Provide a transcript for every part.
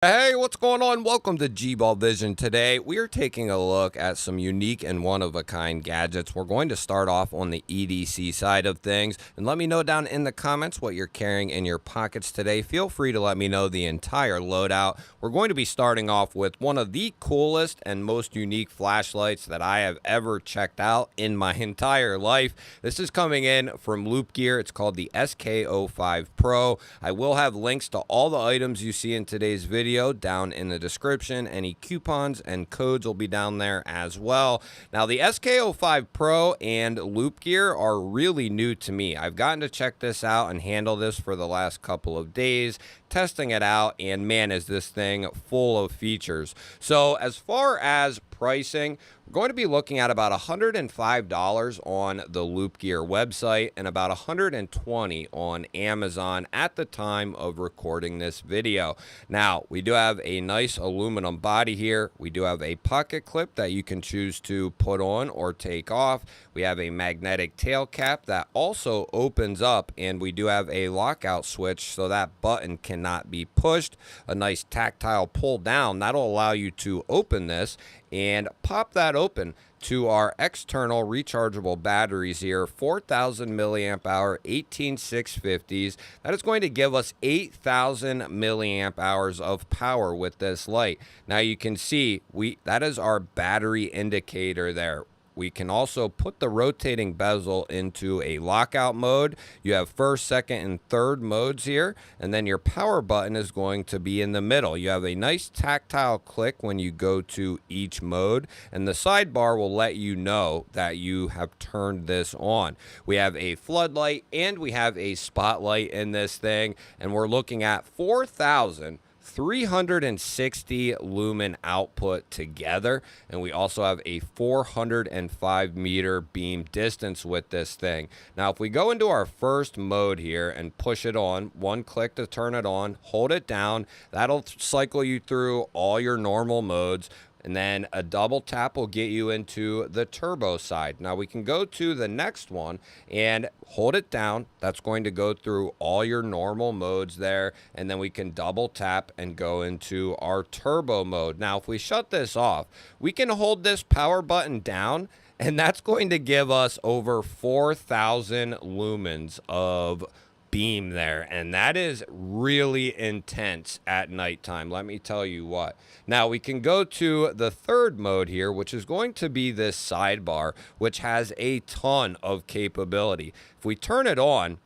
Hey, what's going on? Welcome to G-Ball Vision. Today, we are taking a look at some unique and one-of-a-kind gadgets. We're going to start off on the EDC side of things, and let me know down in the comments what you're carrying in your pockets today. Feel free to let me know the entire loadout. We're going to be starting off with one of the coolest and most unique flashlights that I have ever checked out in my entire life. This is coming in from Loop Gear. It's called the SK05 Pro. I will have links to all the items you see in today's video down in the description. Any coupons and codes will be down there as well. Now, the SK05 Pro and Loop Gear are really new to me. I've gotten to check this out and handle this for the last couple of days, testing it out, and man, is this thing full of features. So as far as pricing, we're going to be looking at about $105 on the Loop Gear website and about $120 on Amazon at the time of recording this video. Now, we do have a nice aluminum body here. We do have a pocket clip that you can choose to put on or take off. We have a magnetic tail cap that also opens up, and we do have a lockout switch so that button cannot be pushed. A nice tactile pull down that'll allow you to open this and pop that open to our external rechargeable batteries here, 4,000 milliamp hour 18650s. That is going to give us 8,000 milliamp hours of power with this light. Now you can see that is our battery indicator there. We can also put the rotating bezel into a lockout mode. You have first, second, and third modes here, and then your power button is going to be in the middle. You have a nice tactile click when you go to each mode, and the sidebar will let you know that you have turned this on. We have a floodlight and we have a spotlight in this thing, and we're looking at 4,360 lumen output together, and we also have a 405 meter beam distance with this thing. Now, if we go into our first mode here and push it on, one click to turn it on, hold it down, that'll cycle you through all your normal modes. And then a double tap will get you into the turbo side. Now we can go to the next one and hold it down. That's going to go through all your normal modes there. And then we can double tap and go into our turbo mode. Now, if we shut this off, we can hold this power button down, and that's going to give us over 4,000 lumens of beam there, and that is really intense at nighttime, let me tell you what. Now we can go to the third mode here, which is going to be this sidebar, which has a ton of capability. If we turn it on,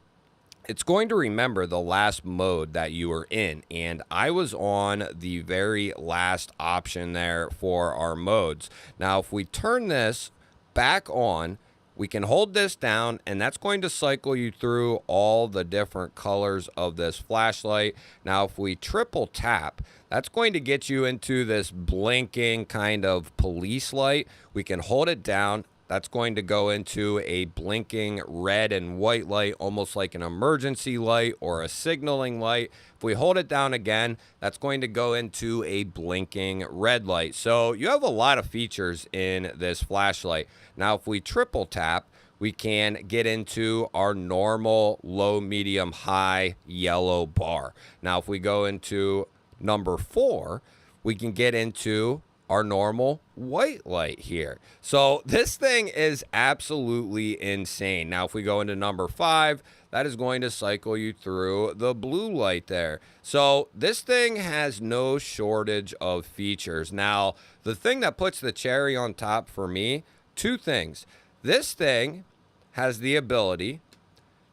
it's going to remember the last mode that you were in, and I was on the very last option there for our modes. Now if we turn this back on, we can hold this down, and that's going to cycle you through all the different colors of this flashlight. Now, if we triple tap, that's going to get you into this blinking kind of police light. We can hold it down. That's going to go into a blinking red and white light, almost like an emergency light or a signaling light. If we hold it down again, that's going to go into a blinking red light. So you have a lot of features in this flashlight. Now, if we triple tap, we can get into our normal low, medium, high yellow bar. Now, if we go into number 4, we can get into our normal white light here. So this thing is absolutely insane. Now, if we go into number 5, that is going to cycle you through the blue light there. So this thing has no shortage of features. Now, the thing that puts the cherry on top for me, 2 things. This thing has the ability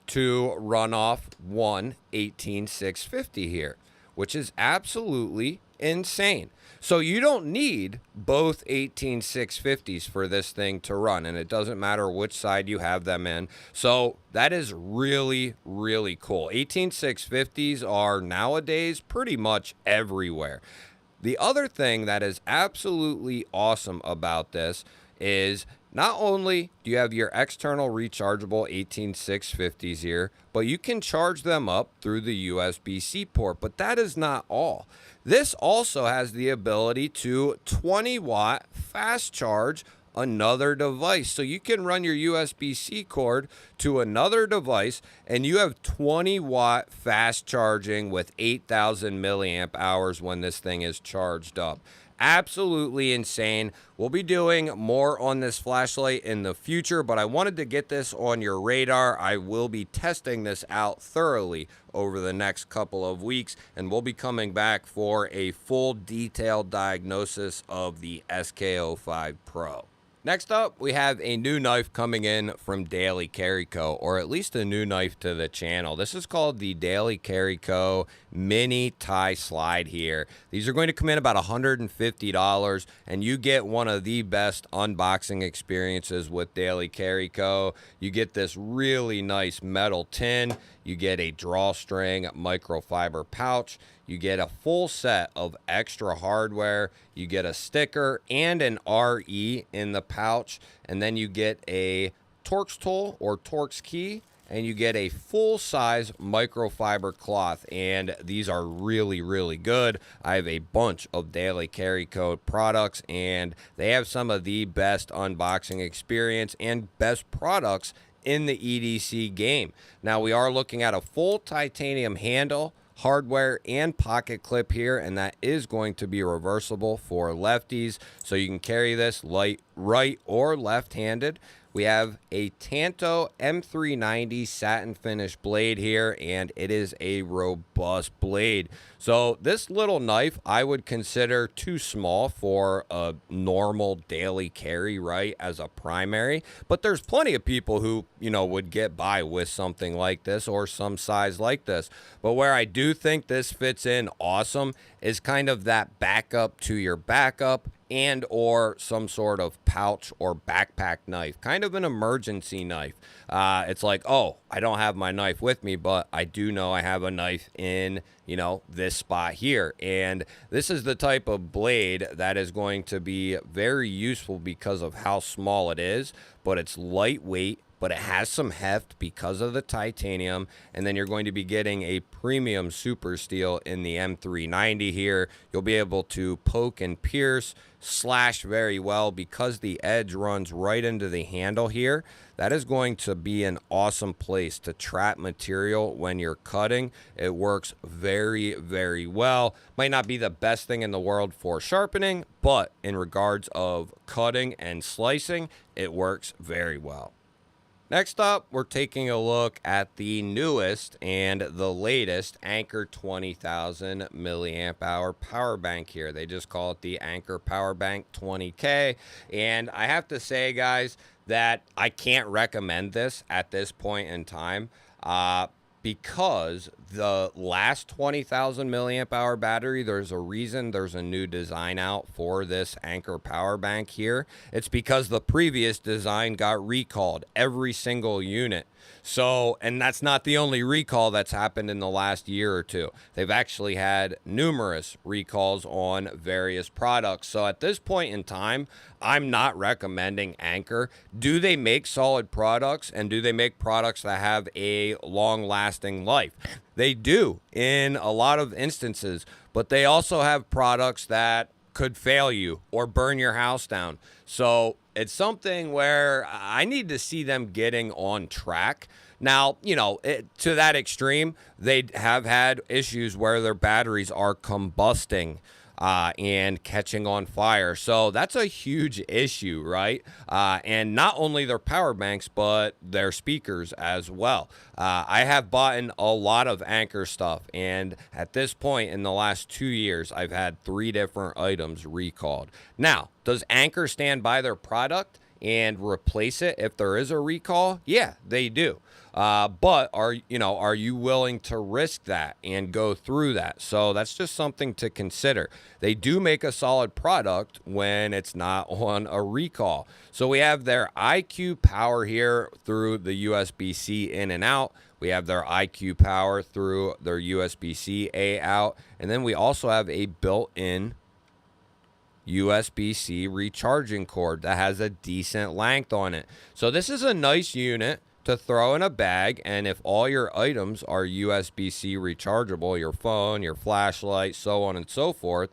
to run off one 18650 here, which is absolutely insane. So you don't need both 18650s for this thing to run, and it doesn't matter which side you have them in. So that is really, really cool. 18650s are nowadays pretty much everywhere. The other thing that is absolutely awesome about this is not only do you have your external rechargeable 18650s here, but you can charge them up through the USB-C port. But that is not all. This also has the ability to 20-watt fast charge another device. So you can run your USB-C cord to another device, and you have 20-watt fast charging with 8,000 milliamp hours when this thing is charged up. Absolutely insane. We'll be doing more on this flashlight in the future, but I wanted to get this on your radar. I will be testing this out thoroughly over the next couple of weeks, and we'll be coming back for a full detailed diagnosis of the SK05 Pro. Next up, we have a new knife coming in from Daily Carry Co., or at least a new knife to the channel. This is called the Daily Carry Co. Mini Tie Slide here. These are going to come in about $150, and you get one of the best unboxing experiences with Daily Carry Co. You get this really nice metal tin. You get a drawstring microfiber pouch. You get a full set of extra hardware. You get a sticker and an RE in the pouch. And then you get a Torx tool or Torx key. And you get a full-size microfiber cloth. And these are really, really good. I have a bunch of Daily Carry Co. products. And they have some of the best unboxing experience and best products in the EDC game. Now, we are looking at a full titanium handle, hardware, and pocket clip here, and that is going to be reversible for lefties, so you can carry this right or left-handed. We have a Tanto M390 satin finish blade here, and it is a robust blade. So this little knife I would consider too small for a normal daily carry, right, as a primary. But there's plenty of people who, would get by with something like this or some size like this. But where I do think this fits in awesome is kind of that backup to your backup, and or some sort of pouch or backpack knife, kind of an emergency knife. It's like, oh, I don't have my knife with me, but I do know I have a knife in, this spot here. And this is the type of blade that is going to be very useful because of how small it is, but it's lightweight, but it has some heft because of the titanium. And then you're going to be getting a premium super steel in the M390 here. You'll be able to poke and pierce, slash very well because the edge runs right into the handle here. That is going to be an awesome place to trap material when you're cutting. It works very, very well. Might not be the best thing in the world for sharpening, but in regards of cutting and slicing, it works very well. Next up, we're taking a look at the newest and the latest Anker 20,000 milliamp hour power bank here. They just call it the Anker Power Bank 20K. And I have to say, guys, that I can't recommend this at this point in time because the last 20,000 milliamp hour battery, there's a reason there's a new design out for this Anker power bank here. It's because the previous design got recalled, every single unit. So, and that's not the only recall that's happened in the last year or two. They've actually had numerous recalls on various products. So at this point in time, I'm not recommending Anker. Do they make solid products, and do they make products that have a long-lasting life? They do in a lot of instances, but they also have products that could fail you or burn your house down. So it's something where I need to see them getting on track. Now, to that extreme, they have had issues where their batteries are combusting and catching on fire. So that's a huge issue, right? And not only their power banks, but their speakers as well. I have bought in a lot of Anker stuff, and at this point in the last 2 years, I've had 3 different items recalled. Now, does Anker stand by their product and replace it if there is a recall? Yeah, they do. But are you willing to risk that and go through that? So that's just something to consider. They do make a solid product when it's not on a recall. So we have their IQ power here through the USB-C in and out. We have their IQ power through their USB-C A out. And then we also have a built-in USB-C recharging cord that has a decent length on it. So this is a nice unit to throw in a bag, and if all your items are USB-C rechargeable, your phone, your flashlight, so on and so forth,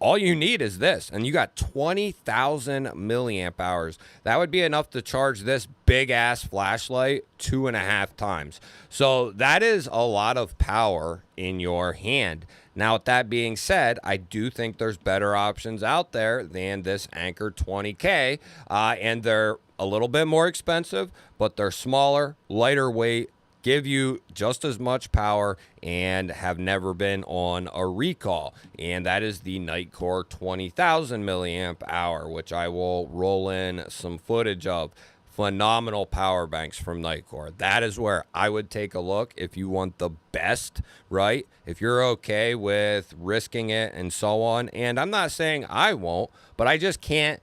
all you need is this, and you got 20,000 milliamp hours. That would be enough to charge this big ass flashlight 2.5 times. So that is a lot of power in your hand. Now, with that being said, I do think there's better options out there than this Anker 20K, and they're a little bit more expensive, but they're smaller, lighter weight, give you just as much power, and have never been on a recall. And that is the Nitecore 20,000 milliamp hour, which I will roll in some footage of. Phenomenal power banks from Nitecore. That is where I would take a look if you want the best, right? If you're okay with risking it and so on. And I'm not saying I won't, but I just can't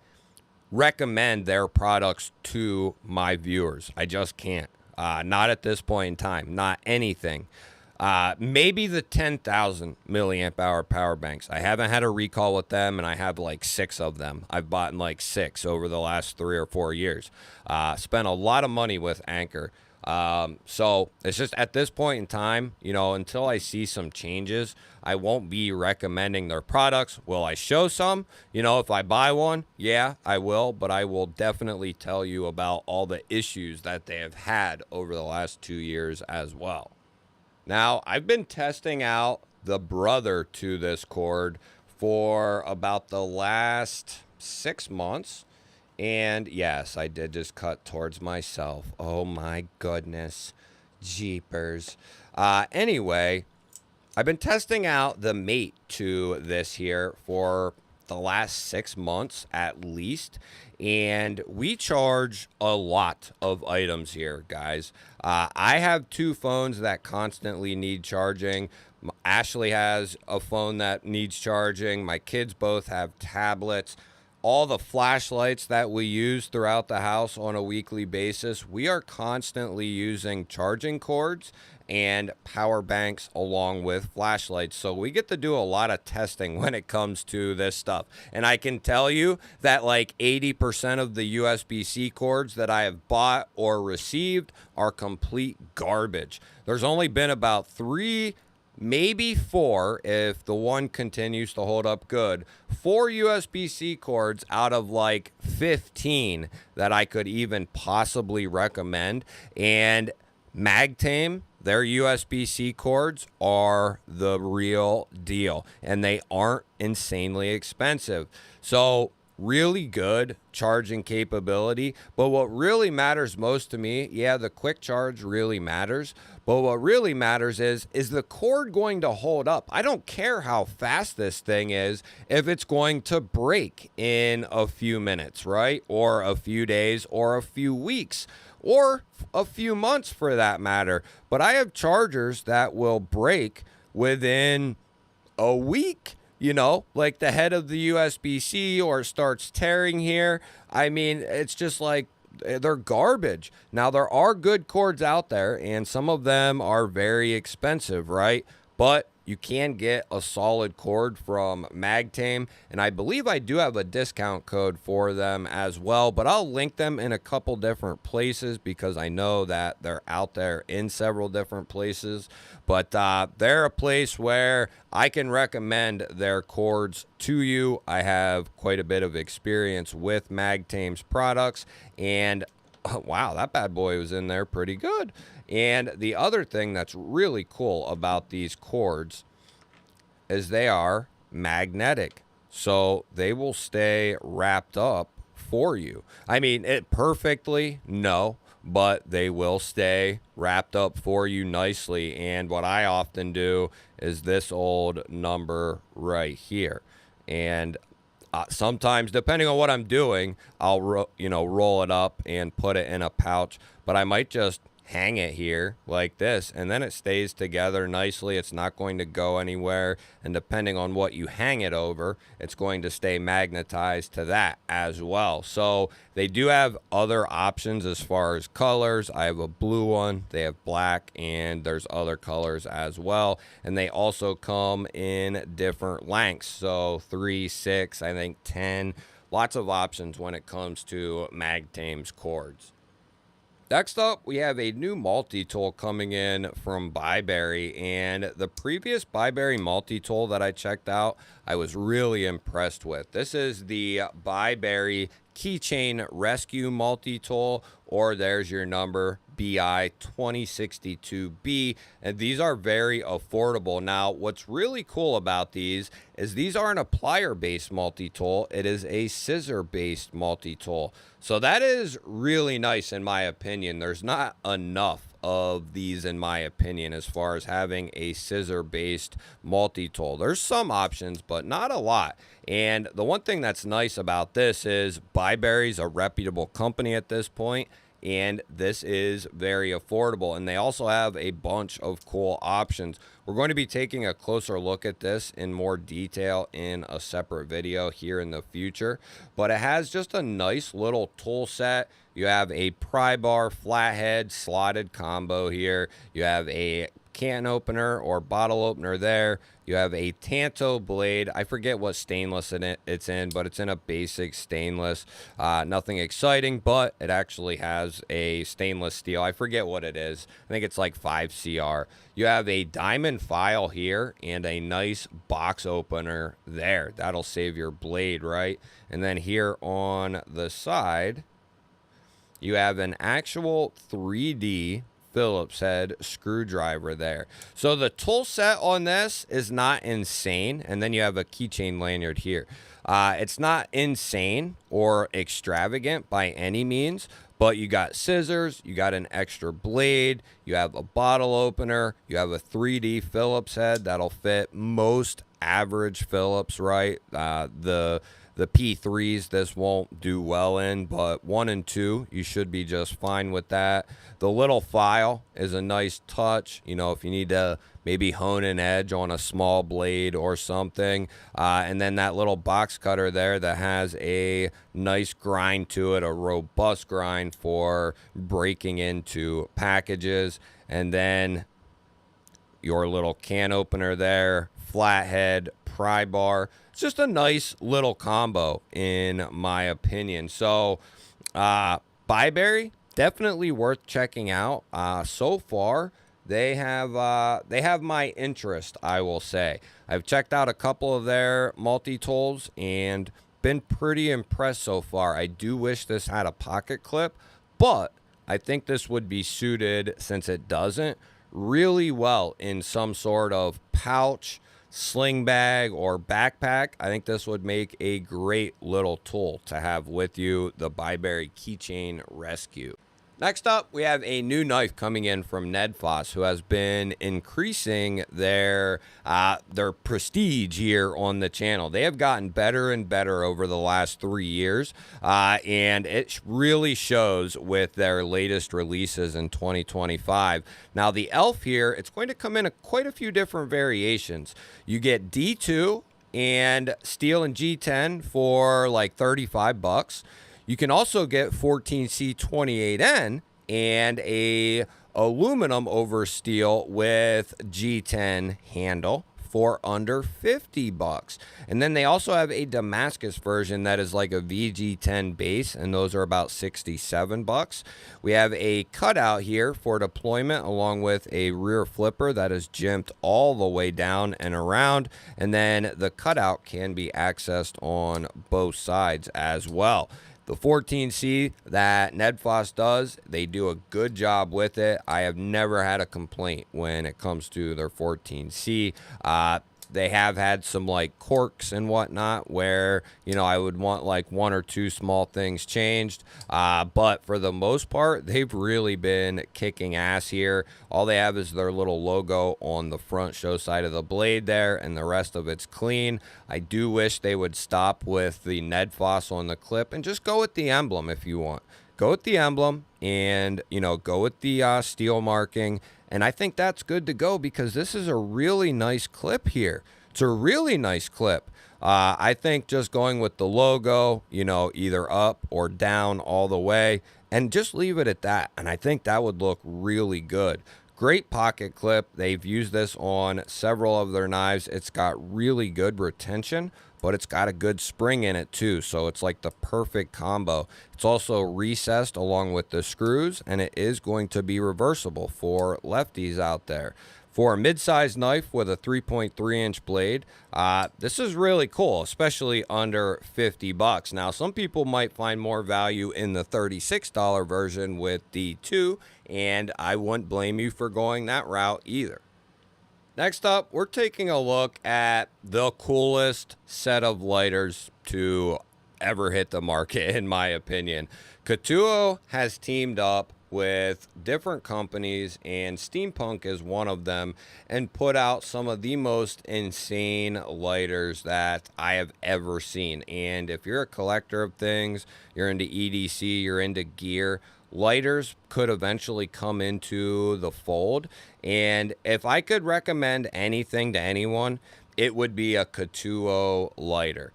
recommend their products to my viewers. I just can't. Not at this point in time. Not anything. Maybe the 10,000 milliamp hour power banks. I haven't had a recall with them, and I have like 6 of them. I've bought like 6 over the last 3 or 4 years. Spent a lot of money with Anker. So it's just at this point in time, you know, until I see some changes, I won't be recommending their products. Will I show some? You know, if I buy one, yeah, I will, but I will definitely tell you about all the issues that they have had over the last 2 years as well. Now, I've been testing out the brother to this cord for about the last 6 months. And yes, I did just cut towards myself. Oh my goodness. Jeepers. Anyway, I've been testing out the mate to this here for the last 6 months at least. And we charge a lot of items here, guys. I have 2 phones that constantly need charging. Ashley has a phone that needs charging. My kids both have tablets. All the flashlights that we use throughout the house on a weekly basis, we are constantly using charging cords and power banks along with flashlights. So we get to do a lot of testing when it comes to this stuff. And I can tell you that like 80% of the USB-C cords that I have bought or received are complete garbage. There's only been about 3, maybe 4, if the one continues to hold up good, 4 USB-C cords out of like 15 that I could even possibly recommend. And Magtame, their USB-C cords are the real deal, and they aren't insanely expensive. So really good charging capability. But what really matters most to me, yeah, the quick charge really matters. But what really matters is the cord going to hold up? I don't care how fast this thing is if it's going to break in a few minutes, right? Or a few days or a few weeks or a few months for that matter. But I have chargers that will break within a week. You know, like the head of the USB-C or starts tearing here. I mean, it's just like they're garbage. Now, there are good cords out there, and some of them are very expensive, right? But you can get a solid cord from Magtame, and I believe I do have a discount code for them as well, but I'll link them in a couple different places because I know that they're out there in several different places. But they're a place where I can recommend their cords to you. I have quite a bit of experience with Magtame's products, and wow, that bad boy was in there pretty good. And the other thing that's really cool about these cords is they are magnetic. So they will stay wrapped up for you. I mean, it perfectly, no, but they will stay wrapped up for you nicely. And what I often do is this old number right here. And sometimes, depending on what I'm doing, I'll roll it up and put it in a pouch. But I might just hang it here like this, and then it stays together nicely. It's not going to go anywhere, and depending on what you hang it over, it's going to stay magnetized to that as well. So they do have other options as far as colors. I have a blue one, they have black, and there's other colors as well. And they also come in different lengths, so 3, 6, I think 10. Lots of options when it comes to Magtame's cords. Next up, we have a new multi-tool coming in from Byberry, and the previous Byberry multi-tool that I checked out, I was really impressed with. This is the Byberry Keychain Rescue multi-tool, or there's your number, BI 2062B, and these are very affordable. Now, what's really cool about these is these aren't a plier-based multi-tool, it is a scissor-based multi-tool. So that is really nice in my opinion. There's not enough of these in my opinion as far as having a scissor-based multi-tool. There's some options, but not a lot. And the one thing that's nice about this is Byberry's a reputable company at this point, and this is very affordable, and they also have a bunch of cool options. We're going to be taking a closer look at this in more detail in a separate video here in the future, but it has just a nice little tool set. You have a pry bar, flathead, slotted combo here. You have a can opener or bottle opener there. You have a Tanto blade. I forget what stainless it's in, but it's in a basic stainless. Nothing exciting, but it actually has a stainless steel. I forget what it is. I think it's like 5CR. You have a diamond file here and a nice box opener there. That'll save your blade, right? And then here on the side, you have an actual 3D Phillips head screwdriver there. So the tool set on this is not insane. And then you have a keychain lanyard here. It's not insane or extravagant by any means, but you got scissors, you got an extra blade, you have a bottle opener, you have a 3D Phillips head that'll fit most average Phillips, right? The P3s, this won't do well in, but 1 and 2, you should be just fine with that. The little file is a nice touch, you know, if you need to maybe hone an edge on a small blade or something. And then that little box cutter there that has a nice grind to it, a robust grind for breaking into packages. And then your little can opener there, flathead, pry bar. It's just a nice little combo in my opinion. So Byberry, definitely worth checking out. So far they have my interest, I will say. I've checked out a couple of their multi-tools and been pretty impressed so far. I do wish this had a pocket clip, but I think this would be suited, since it doesn't, really well in some sort of pouch, sling bag, or backpack. I think this would make a great little tool to have with you, the Byberry Keychain Rescue. Next up, we have a new knife coming in from Nedfoss, who has been increasing their prestige here on the channel. They have gotten better and better over the last 3 years, and it really shows with their latest releases in 2025. Now, the ELF here, it's going to come in quite a few different variations. You get D2 and steel and G10 for like 35 bucks. You can also get 14C28N and a aluminum over steel with G10 handle for under 50 bucks. And then they also have a Damascus version that is like a VG10 base, and those are about 67 bucks. We have a cutout here for deployment, along with a rear flipper that is jimped all the way down and around, and then the cutout can be accessed on both sides as well. The 14C that Nedfoss does, they do a good job with it. I have never had a complaint when it comes to their 14C. They have had some like corks and whatnot where, you know, I would want like 1 or 2 small things changed. But for the most part, they've really been kicking ass here. All they have is their little logo on the front show side of the blade there, and the rest of it's clean. I do wish they would stop with the Nedfoss on the clip and just go with the emblem if you want. Go with the emblem and, you know, go with the steel marking. And I think that's good to go because this is a really nice clip here. It's a really nice clip. I think just going with the logo, you know, either up or down all the way, and just leave it at that. And I think that would look really good. Great pocket clip. They've used this on several of their knives. It's got really good retention, but it's got a good spring in it too, so it's like the perfect combo. It's also recessed along with the screws, and it is going to be reversible for lefties out there. For a mid-sized knife with a 3.3-inch blade, this is really cool, especially under 50 bucks. Now, some people might find more value in the $36 version with D2, and I wouldn't blame you for going that route either. Next up, we're taking a look at the coolest set of lighters to ever hit the market, in my opinion. Couture has teamed up with different companies, and Steampunk is one of them, and put out some of the most insane lighters that I have ever seen. And if you're a collector of things, you're into EDC, you're into gear, lighters could eventually come into the fold. And if I could recommend anything to anyone, it would be a Couture lighter.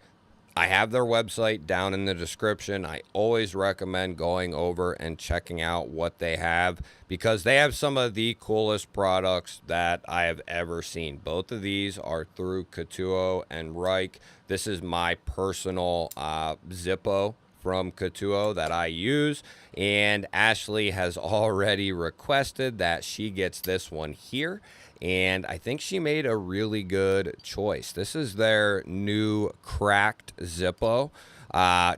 I have their website down in the description. I always recommend going over and checking out what they have, because they have some of the coolest products that I have ever seen. Both of these are through Couture and Reich. This is my personal Zippo from Couture that I use, and Ashley has already requested that she gets this one here, and I think she made a really good choice. This is their new cracked Zippo.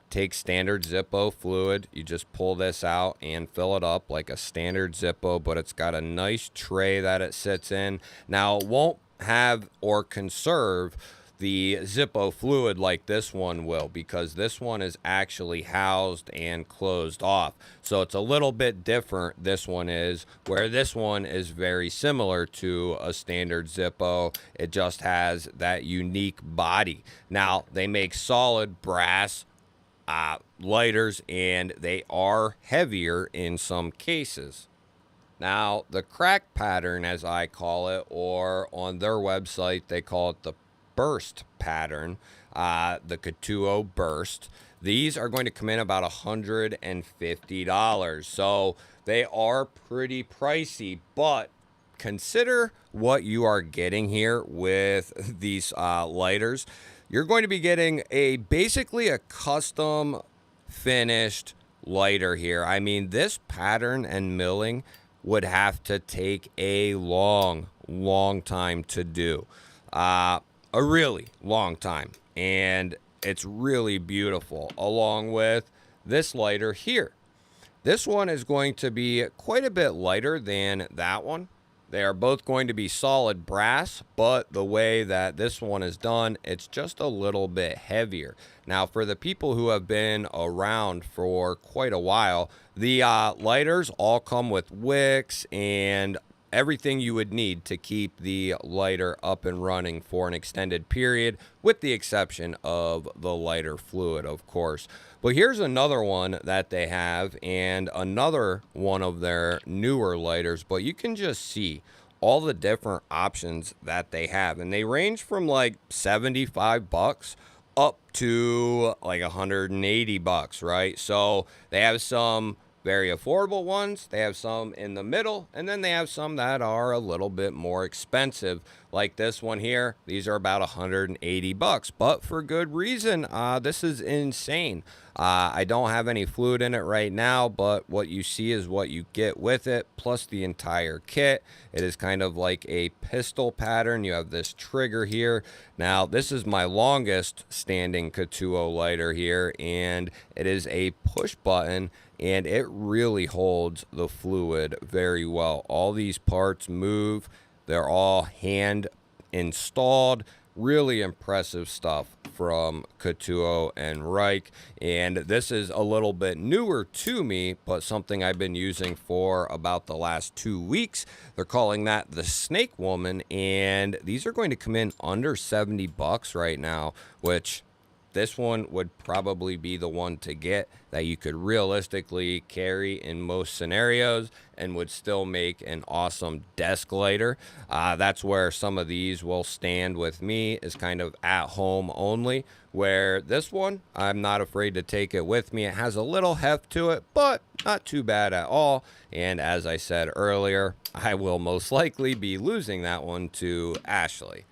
Take standard Zippo fluid. You just pull this out and fill it up like a standard Zippo, but it's got a nice tray that it sits in. Now, it won't have or conserve the Zippo fluid like this one will, because this one is actually housed and closed off. So it's a little bit different, this one is, where this one is very similar to a standard Zippo. It just has that unique body. Now, they make solid brass lighters, and they are heavier in some cases. Now, the crack pattern, as I call it, or on their website, they call it the burst pattern, the Couture burst. These are going to come in about $150. So they are pretty pricey, but consider what you are getting here with these lighters. You're going to be getting basically a custom finished lighter here. I mean, this pattern and milling would have to take a long time to do. A really long time, and it's really beautiful, along with this lighter here. This one is going to be quite a bit lighter than that one. They are both going to be solid brass, but the way that this one is done, it's just a little bit heavier. Now, for the people who have been around for quite a while, the lighters all come with wicks and everything you would need to keep the lighter up and running for an extended period, with the exception of the lighter fluid, of course. But here's another one that they have, and another one of their newer lighters, but you can just see all the different options that they have, and they range from like 75 bucks up to like 180 bucks, right? So they have some very affordable ones, they have some in the middle, and then they have some that are a little bit more expensive, like this one here. These are about 180 bucks, but for good reason. This is insane. I don't have any fluid in it right now, but what you see is what you get with it, plus the entire kit. It is kind of like a pistol pattern. You have this trigger here. Now, this is my longest standing Couture lighter here, and it is a push button, and it really holds the fluid very well. All these parts move. They're all hand installed. Really impressive stuff from Couture and Reich. And this is a little bit newer to me, but something I've been using for about the last 2 weeks. They're calling that the Snake Woman, and these are going to come in under 70 bucks right now, which this one would probably be the one to get that you could realistically carry in most scenarios and would still make an awesome desk lighter. That's where some of these will stand with me, is kind of at home only, where this one, I'm not afraid to take it with me. It has a little heft to it, but not too bad at all. And as I said earlier, I will most likely be losing that one to Ashley.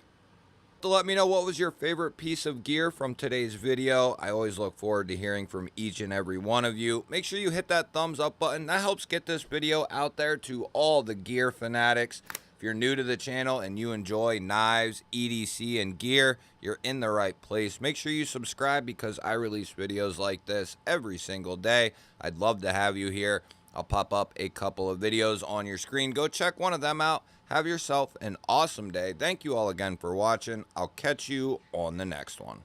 To let me know what was your favorite piece of gear from today's video. I always look forward to hearing from each and every one of you. Make sure you hit that thumbs up button. That helps get this video out there to all the gear fanatics. If you're new to the channel and you enjoy knives, EDC, and gear, you're in the right place. Make sure you subscribe because I release videos like this every single day. I'd love to have you here. I'll pop up a couple of videos on your screen. Go check one of them out. Have yourself an awesome day. Thank you all again for watching. I'll catch you on the next one.